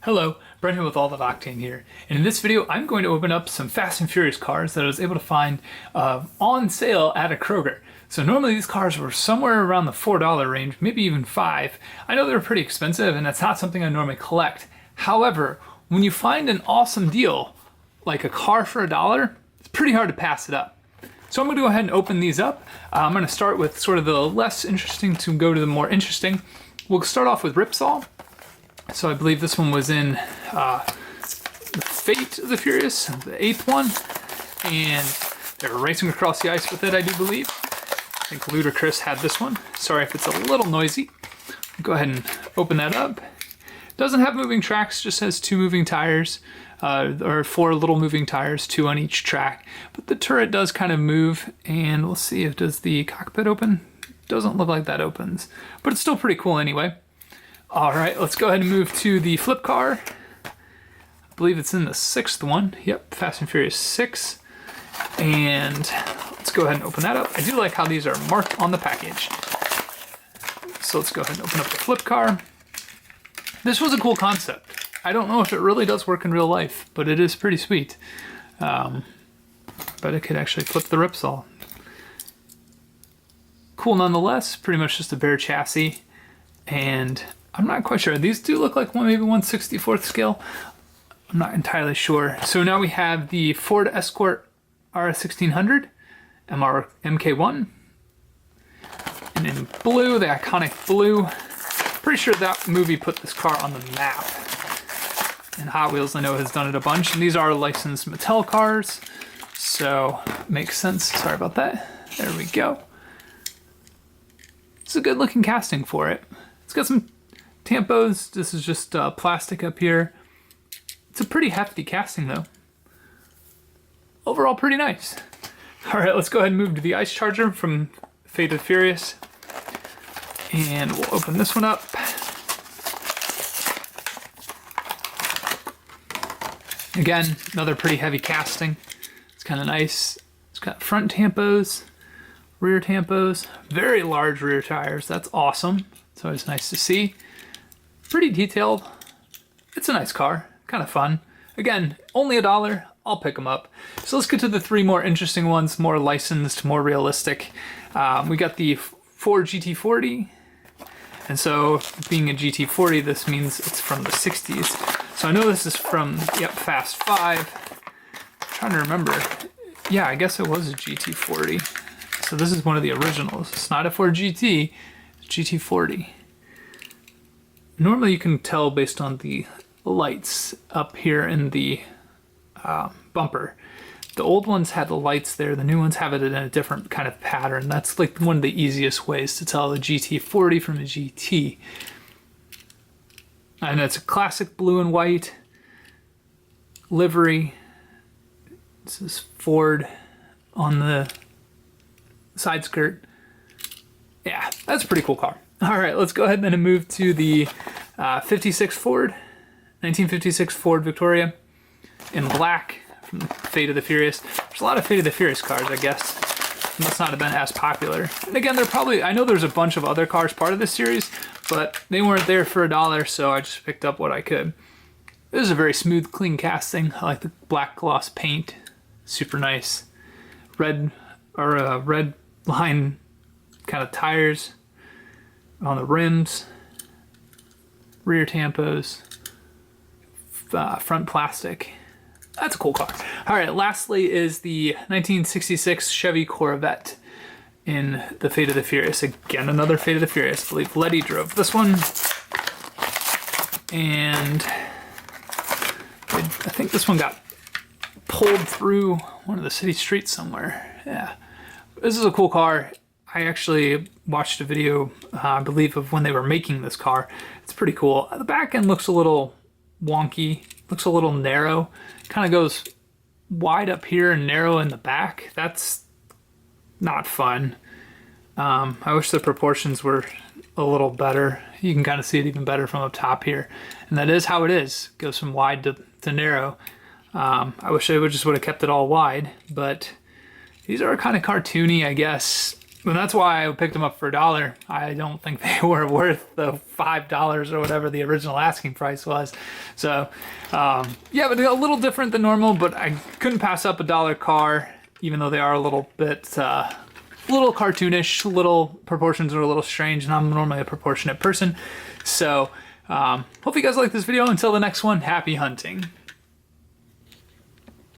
Hello, Brent here with All That Octane here, and in this video I'm going to open up some Fast and Furious cars that I was able to find on sale at a Kroger. So normally these cars were somewhere around the $4 range, maybe even $5. I know they're pretty expensive and that's not something I normally collect. However, when you find an awesome deal, like a car for $1, it's pretty hard to pass it up. So I'm going to go ahead and open these up. I'm going to start with sort of the less interesting to go to the more interesting. We'll start off with Ripsaw. So I believe this one was in the Fate of the Furious, the 8th one, and they were racing across the ice with it, I do believe. I think Ludacris had this one. Sorry if it's a little noisy. Go ahead and open that up. Doesn't have moving tracks, just has 2 moving tires, or 4 little moving tires, 2 on each track. But the turret does kind of move, and we'll see if does the cockpit open. Doesn't look like that opens, but it's still pretty cool anyway. All right, let's go ahead and move to the flip car. I believe it's in the 6th one. Yep, Fast and Furious 6. And let's go ahead and open that up. I do like how these are marked on the package. So let's go ahead and open up the flip car. This was a cool concept. I don't know if it really does work in real life, but it is pretty sweet. But it could actually flip the Ripsaw. Cool nonetheless, pretty much just a bare chassis. And I'm not quite sure. These do look like maybe 1/64th scale. I'm not entirely sure. So now we have the Ford Escort RS1600 MK1. And in blue, the iconic blue. Pretty sure that movie put this car on the map. And Hot Wheels, I know, has done it a bunch. And these are licensed Mattel cars. So makes sense. Sorry about that. There we go. It's a good looking casting for it. It's got some tampos. This is just plastic up here. It's a pretty hefty casting though. Overall pretty nice. All right, let's go ahead and move to the ice charger from Fate of the Furious. And we'll open this one up. Again, another pretty heavy casting. It's kind of nice. It's got front tampos, rear tampos, very large rear tires. That's awesome. It's always nice to see. Pretty detailed. It's a nice car, kind of fun. Again, only $1. I'll pick them up. So let's get to the 3 more interesting ones, more licensed, more realistic. We got the Ford GT40. And so being a GT40, this means it's from the 60s. So I know this is from, yep, Fast 5. I'm trying to remember. Yeah, I guess it was a GT40. So this is one of the originals. It's not a Ford GT, it's GT40. Normally you can tell based on the lights up here in the bumper. The old ones had the lights there, the new ones have it in a different kind of pattern. That's like one of the easiest ways to tell a GT40 from a GT. And it's a classic blue and white livery. This is Ford on the side skirt. Yeah, that's a pretty cool car. All right, let's go ahead and move to the 1956 Ford Victoria in black from Fate of the Furious. There's a lot of Fate of the Furious cars, I guess. It must not have been as popular. And again, I know there's a bunch of other cars part of this series, but they weren't there for $1, so I just picked up what I could. This is a very smooth, clean casting. I like the black gloss paint. Super nice. Red line kind of tires on the rims, rear tampos, front plastic. That's a cool car. All right, lastly is the 1966 Chevy Corvette in the Fate of the Furious. Again, another Fate of the Furious. I believe Letty drove this one. And I think this one got pulled through one of the city streets somewhere. Yeah, this is a cool car. I actually watched a video, I believe, of when they were making this car. It's pretty cool. The back end looks a little wonky, looks a little narrow. Kind of goes wide up here and narrow in the back. That's not fun. I wish the proportions were a little better. You can kind of see it even better from up top here. And that is how it is. It goes from wide to narrow. I wish they would have kept it all wide, but these are kind of cartoony, I guess. And that's why I picked them up for $1. I don't think they were worth the $5 or whatever the original asking price was. So, yeah, but a little different than normal, but I couldn't pass up a $1 car, even though they are a little bit, little cartoonish, little proportions are a little strange, and I'm normally a proportionate person. So, hope you guys like this video. Until the next one, happy hunting.